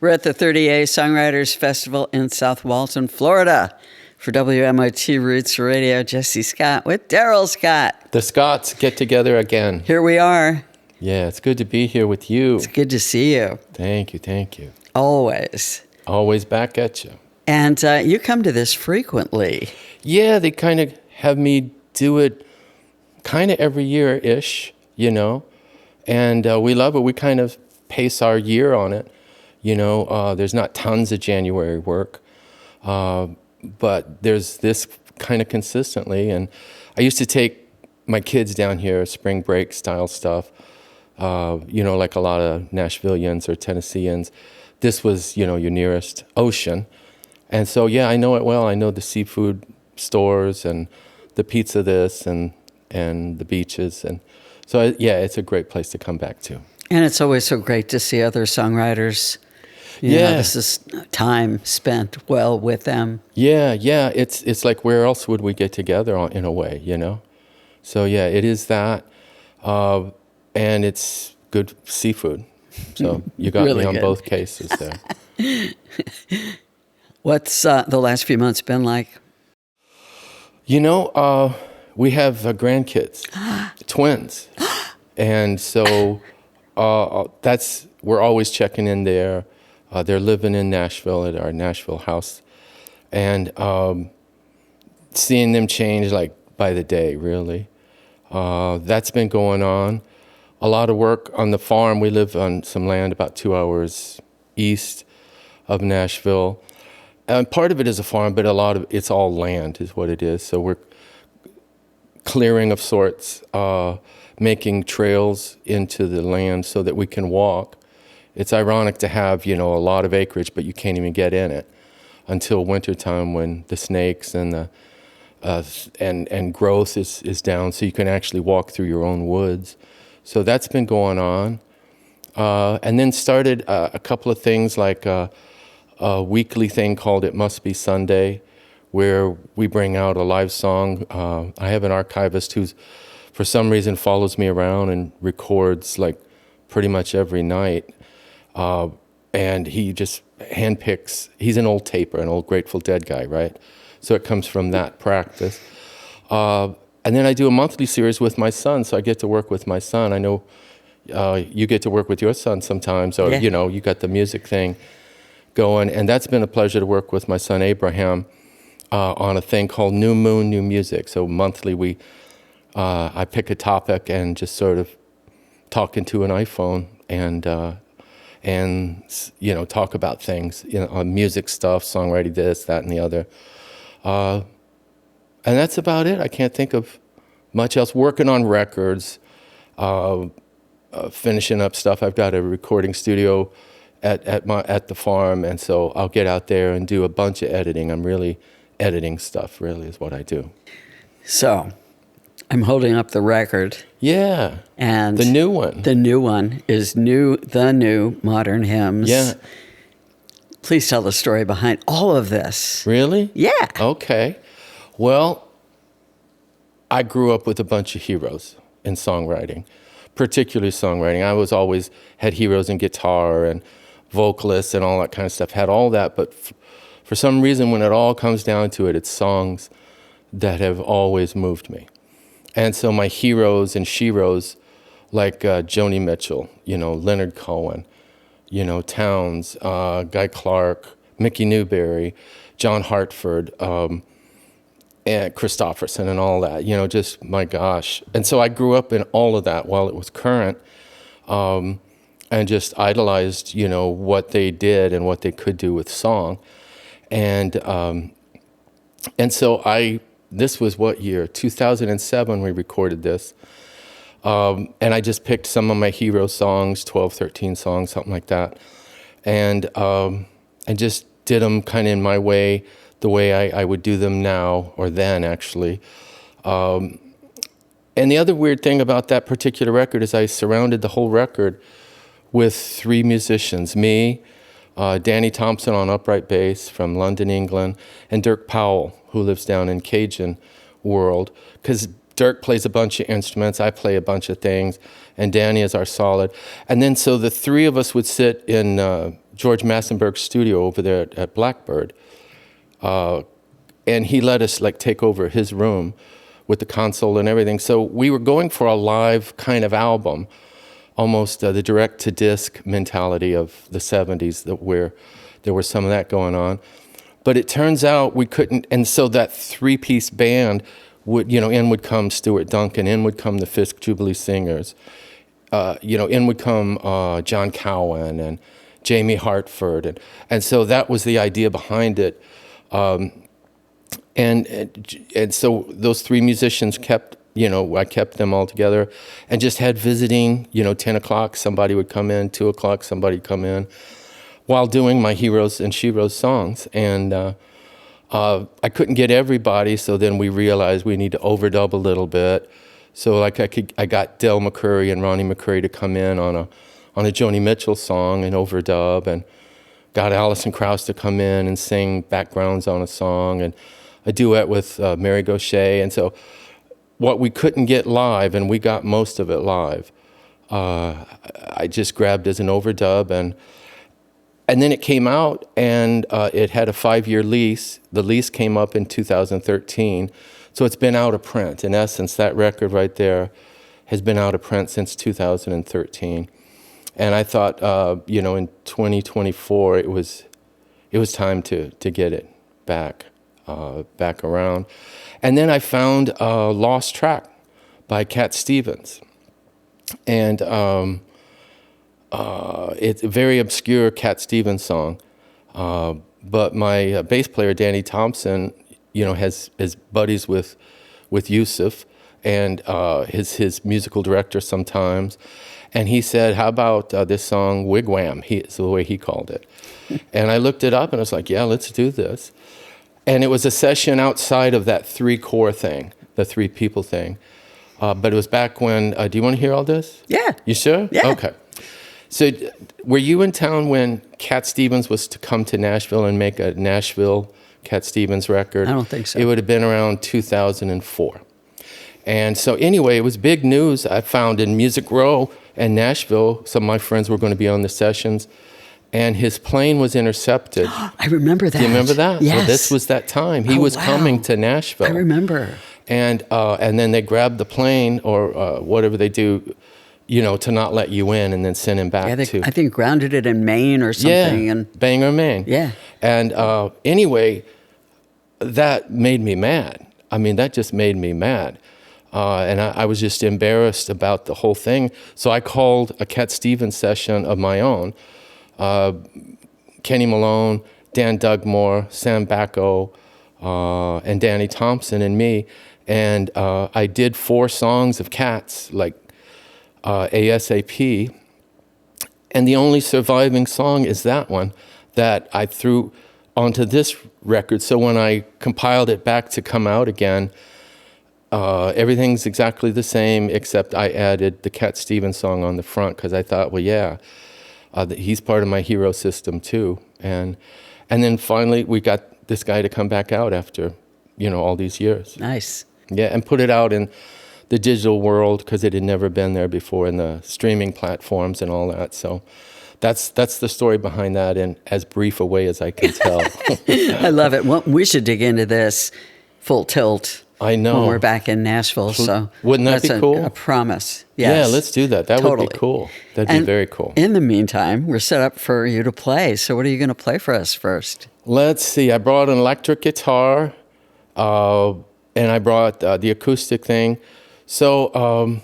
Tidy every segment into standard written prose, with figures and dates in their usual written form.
We're at the 30A Songwriters Festival in South Walton, Florida. For WMOT Roots Radio, Jessie Scott with Darrell Scott. The Scotts get together again. Here we are. Yeah, it's good to be here with you. It's good to see you. Thank you, thank you. Always. Always back at you. And you come to this frequently. Yeah, they kind of have me do it kind of every year-ish, you know. And we love it. We kind of pace our year on it. You know, there's not tons of January work, but there's this kind of consistently. And I used to take my kids down here, spring break style stuff, you know, like a lot of Nashvillians or Tennesseans. This was, you know, your nearest ocean. And so, yeah, I know it well. I know the seafood stores and the pizza this and the beaches. And so, yeah, it's a great place to come back to. And it's always so great to see other songwriters. You know, this is time spent well with them. Yeah. It's like, where else would we get together in a way, you know? So, yeah, it is that. And it's good seafood. So you got really me on good. both cases there. What's the last few months been like? You know, we have grandkids, twins. And so we're always checking in there. They're living in Nashville at our Nashville house. And seeing them change like by the day, really. That's been going on. A lot of work on the farm. We live on some land about 2 hours east of Nashville. And part of it is a farm, but a lot of it's all land is what it is. So we're clearing of sorts, making trails into the land so that we can walk. It's ironic to have, you know, a lot of acreage, but you can't even get in it until wintertime when the snakes and the and growth is down, so you can actually walk through your own woods. So that's been going on. And then started a couple of things like a weekly thing called It Must Be Sunday, where we bring out a live song. I have an archivist who's, for some reason, follows me around and records like pretty much every night. And he just handpicks. He's an old taper, an old Grateful Dead guy, right? So it comes from that practice. And then I do a monthly series with my son, so I get to work with my son. I know you get to work with your son sometimes, or, you know, you got the music thing going. And that's been a pleasure to work with my son Abraham on a thing called New Moon, New Music. So monthly I pick a topic and just sort of talk into an iPhone and you know, talk about things, you know, on music stuff, songwriting this, that, and the other. And that's about it. I can't think of much else. Working on records, finishing up stuff. I've got a recording studio at the farm, and so I'll get out there and do a bunch of editing. I'm really editing stuff, really, is what I do. So, I'm holding up the record. Yeah. And the new one. The new one is the new Modern Hymns. Yeah. Please tell the story behind all of this. Really? Yeah. Okay. Well, I grew up with a bunch of heroes in songwriting, particularly songwriting. I was always had heroes in guitar and vocalists and all that kind of stuff, had all that. But for some reason, when it all comes down to it, it's songs that have always moved me. And so my heroes and sheroes, like Joni Mitchell, you know, Leonard Cohen, you know, Townes, Guy Clark, Mickey Newberry, John Hartford, and Christopherson and all that, you know, just, my gosh. And so I grew up in all of that while it was current, and just idolized, you know, what they did and what they could do with song. And so this was what year? 2007 we recorded this. And I just picked some of my hero songs, 12, 13 songs, something like that. And just did them kind of in my way, the way I would do them now, or then actually. And the other weird thing about that particular record is I surrounded the whole record with 3 musicians, me, Danny Thompson on upright bass from London, England, and Dirk Powell, who lives down in Cajun world, because Dirk plays a bunch of instruments, I play a bunch of things, and Danny is our solid. And then so the 3 of us would sit in George Massenberg's studio over there at Blackbird. And he let us like take over his room with the console and everything. So we were going for a live kind of album, almost the direct-to-disc mentality of the 70s, where there was some of that going on. But it turns out we couldn't, and so that three-piece band would, in would come Stuart Duncan, in would come the Fisk Jubilee Singers, in would come John Cowan and Jamie Hartford, and so that was the idea behind it. And so those three musicians kept, I kept them all together and just had visiting, 10 o'clock, somebody would come in, 2 o'clock, somebody would come in while doing my Heroes and Sheroes songs. And I couldn't get everybody, so then we realized we need to overdub a little bit. So like I got Del McCurry and Ronnie McCurry to come in on a Joni Mitchell song and overdub, and got Alison Krauss to come in and sing backgrounds on a song, and a duet with Mary Gauthier. And so what we couldn't get live, and we got most of it live, I just grabbed as an overdub, and then it came out, and it had a 5-year lease. The lease came up in 2013, so it's been out of print. In essence, that record right there has been out of print since 2013. And I thought, in 2024, it was time to get it back around. And then I found a Lost Track by Cat Stevens. And it's a very obscure Cat Stevens song. But my bass player, Danny Thompson, has buddies with Yusuf and his musical director sometimes. And he said, how about this song, Wigwam? It's the way he called it. And I looked it up, and I was like, yeah, let's do this. And it was a session outside of that 3-core thing, the 3 people thing. But it was back when, do you want to hear all this? Yeah. You sure? Yeah. Okay. So were you in town when Cat Stevens was to come to Nashville and make a Nashville Cat Stevens record? I don't think so. It would have been around 2004. And so anyway, it was big news. I found in Music Row in Nashville, some of my friends were going to be on the sessions, and his plane was intercepted. I remember that. Do you remember that? Yes. Well, this was that time. He was coming to Nashville. I remember. And then they grabbed the plane or whatever they do, to not let you in, and then send him back I think grounded it in Maine or something. Yeah, and Bangor, Maine. Yeah. And anyway, that made me mad. I mean, that just made me mad. And I was just embarrassed about the whole thing. So I called a Cat Stevens session of my own. Kenny Malone, Dan Dugmore, Sam Bacco, and Danny Thompson and me. And I did 4 songs of Cats, like ASAP. And the only surviving song is that one that I threw onto this record. So when I compiled it back to come out again, everything's exactly the same, except I added the Cat Stevens song on the front because I thought, well, yeah, he's part of my hero system too. And then finally we got this guy to come back out after, all these years. Nice. Yeah, and put it out in the digital world because it had never been there before in the streaming platforms and all that. So that's the story behind that in as brief a way as I can tell. I love it. Well, we should dig into this full tilt. I know. When we're back in Nashville. So wouldn't that that's be cool? A promise. Yes. Yeah, let's do that. That Totally. would be cool. That'd be very cool. In the meantime, we're set up for you to play. So what are you going to play for us first? Let's see. I brought an electric guitar, and I brought the acoustic thing. So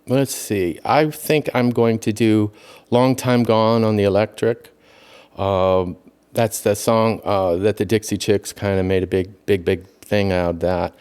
let's see. I think I'm going to do Long Time Gone on the electric. That's the song that the Dixie Chicks kind of made a big thing out of that.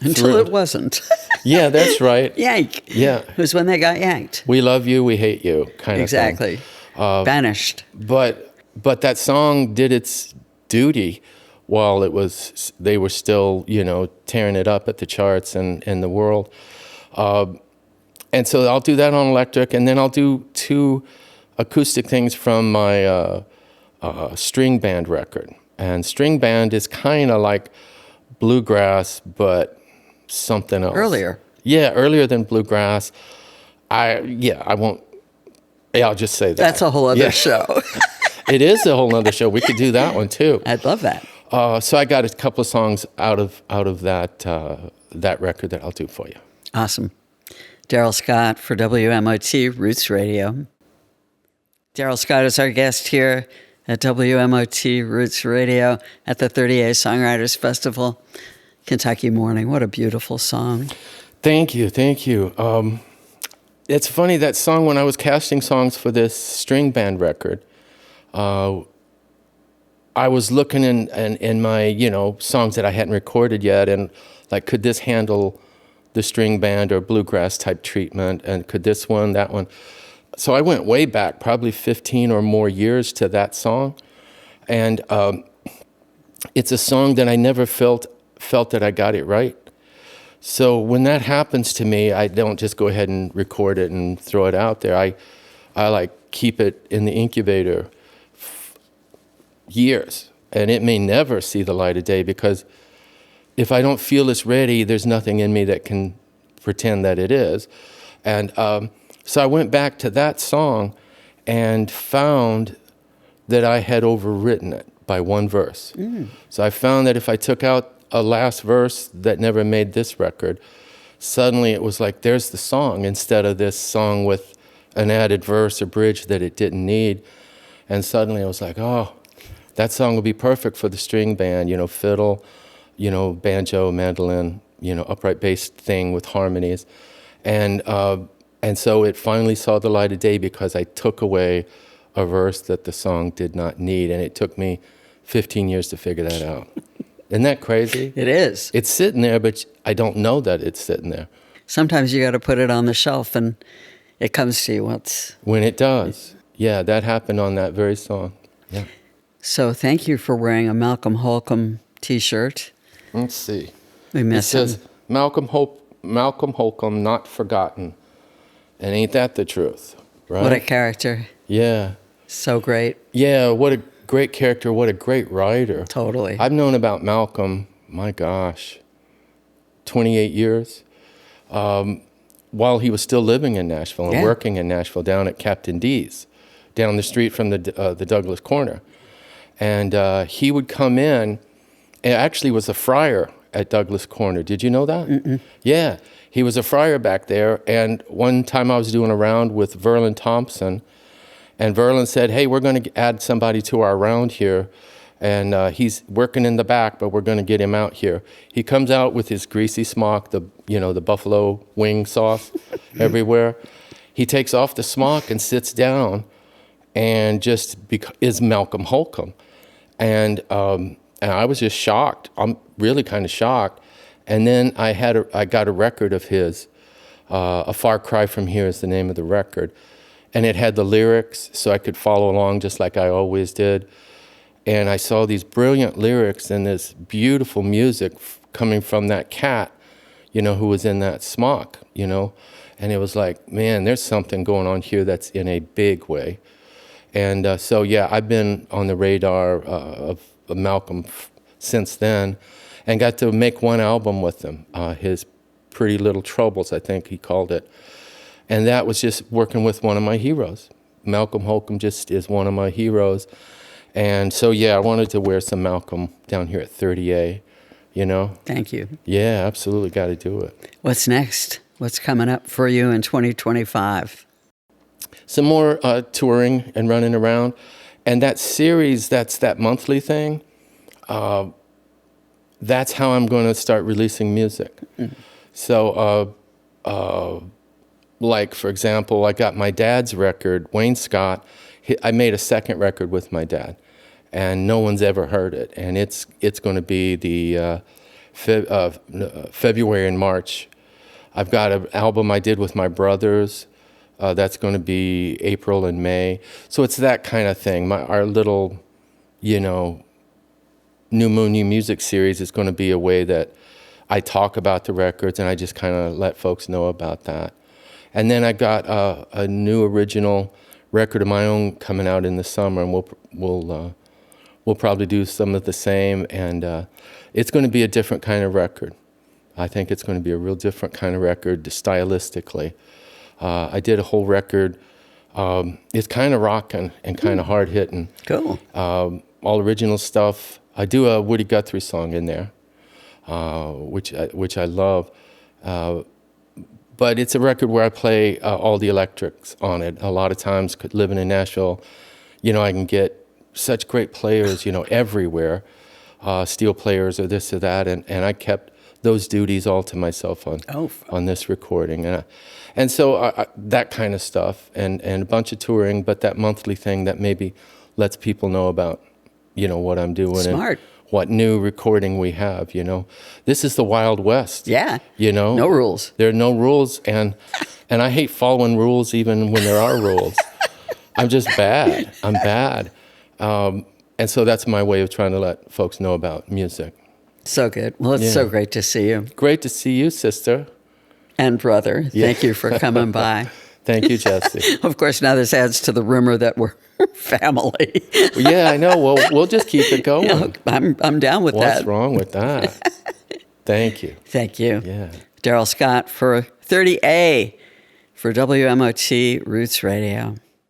Until it wasn't. Yeah, that's right. Yank. Yeah. It was when they got yanked. We love you, we hate you, kind Exactly. of thing. Vanished. But that song did its duty while they were still, tearing it up at the charts and the world. And so I'll do that on electric, and then I'll do 2 acoustic things from my string band record. And string band is kind of like bluegrass, but something else. Earlier. Yeah, earlier than bluegrass. I'll just say that. That's a whole other show. It is a whole nother show. We could do that one too. I'd love that. So I got a couple of songs out of that record that I'll do for you. Awesome. Darrell Scott for WMOT Roots Radio. Darrell Scott is our guest here at WMOT Roots Radio at the 30A Songwriters Festival. Kentucky Morning. What a beautiful song. Thank you. It's funny, that song, when I was casting songs for this string band record, I was looking in my, songs that I hadn't recorded yet, and like, could this handle the string band or bluegrass type treatment, and could this one, that one. So I went way back, probably 15 or more years to that song, and it's a song that I never felt that I got it right. So when that happens to me, I don't just go ahead and record it and throw it out there. I like keep it in the incubator years, and it may never see the light of day, because if I don't feel it's ready, there's nothing in me that can pretend that it is. And so I went back to that song and found that I had overwritten it by one verse. So I found that if I took out a last verse that never made this record, suddenly it was like, there's the song, instead of this song with an added verse or bridge that it didn't need. And suddenly I was like, oh, that song would be perfect for the string band, fiddle, banjo, mandolin, upright bass thing with harmonies. And so it finally saw the light of day, because I took away a verse that the song did not need. And it took me 15 years to figure that out. Isn't that crazy? It is. It's sitting there, but I don't know that it's sitting there. Sometimes you got to put it on the shelf and it comes to you when it does. Yeah, that happened on that very song. Yeah. So thank you for wearing a Malcolm Holcombe t-shirt. Let's see. We miss him. It says, Malcolm Holcombe, not forgotten. And ain't that the truth, right? What a character. Yeah. So great. Yeah, what a great character, what a great writer. Totally. I've known about Malcolm, my gosh, 28 years, while he was still living in Nashville and working in Nashville, down at Captain D's, down the street from the Douglas Corner. And he would come in, and actually was a friar at Douglas Corner. Did you know that? Mm-mm. Yeah, he was a friar back there. And one time I was doing a round with Verlin Thompson, and Verlin said, hey, we're going to add somebody to our round here, and he's working in the back, but we're going to get him out here. He comes out with his greasy smock, the buffalo wing sauce everywhere. He takes off the smock and sits down, and just is Malcolm Holcombe. And I was just shocked. I'm really kind of shocked. And then I got a record of his, A Far Cry From Here is the name of the record. And it had the lyrics, so I could follow along just like I always did. And I saw these brilliant lyrics and this beautiful music coming from that cat, who was in that smock, And it was like, man, there's something going on here that's in a big way. And so, yeah, I've been on the radar of Malcolm since then, and got to make one album with him, his Pretty Little Troubles, I think he called it. And that was just working with one of my heroes. Malcolm Holcombe just is one of my heroes. And so, yeah, I wanted to wear some Malcolm down here at 30A, Thank you. Yeah, absolutely, got to do it. What's next? What's coming up for you in 2025? Some more touring and running around. And that series, that's that monthly thing, that's how I'm going to start releasing music. Mm-hmm. So, like, for example, I got my dad's record, Wayne Scott. I made a second record with my dad, and no one's ever heard it. And it's going to be the February and March. I've got an album I did with my brothers. That's going to be April and May. So it's that kind of thing. Our little, New Moon, New Music series is going to be a way that I talk about the records, and I just kind of let folks know about that. And then I got a new original record of my own coming out in the summer, and we'll probably do some of the same. And it's going to be a different kind of record. I think it's going to be a real different kind of record stylistically. I did a whole record It's kind of rock and kind of hard hitting. Cool. All original stuff. I do a Woody Guthrie song in there, which I love. But it's a record where I play all the electrics on it. A lot of times, living in Nashville, I can get such great players, everywhere, steel players or this or that, and I kept those duties all to myself on this recording, and so that kind of stuff, and a bunch of touring, but that monthly thing that maybe lets people know about, what I'm doing. Smart. And what new recording we have, This is the Wild West. Yeah. No rules. There are no rules, and I hate following rules even when there are rules. I'm just bad. I'm bad. And so that's my way of trying to let folks know about music. So good. Well, it's so great to see you. Great to see you, sister. And brother. Thank you for coming by. Thank you, Jessie. Of course, now this adds to the rumor that we're family. Yeah, I know. Well, we'll just keep it going. I'm down with that. What's wrong with that? Thank you. Thank you. Yeah. Darrell Scott for 30A for WMOT Roots Radio.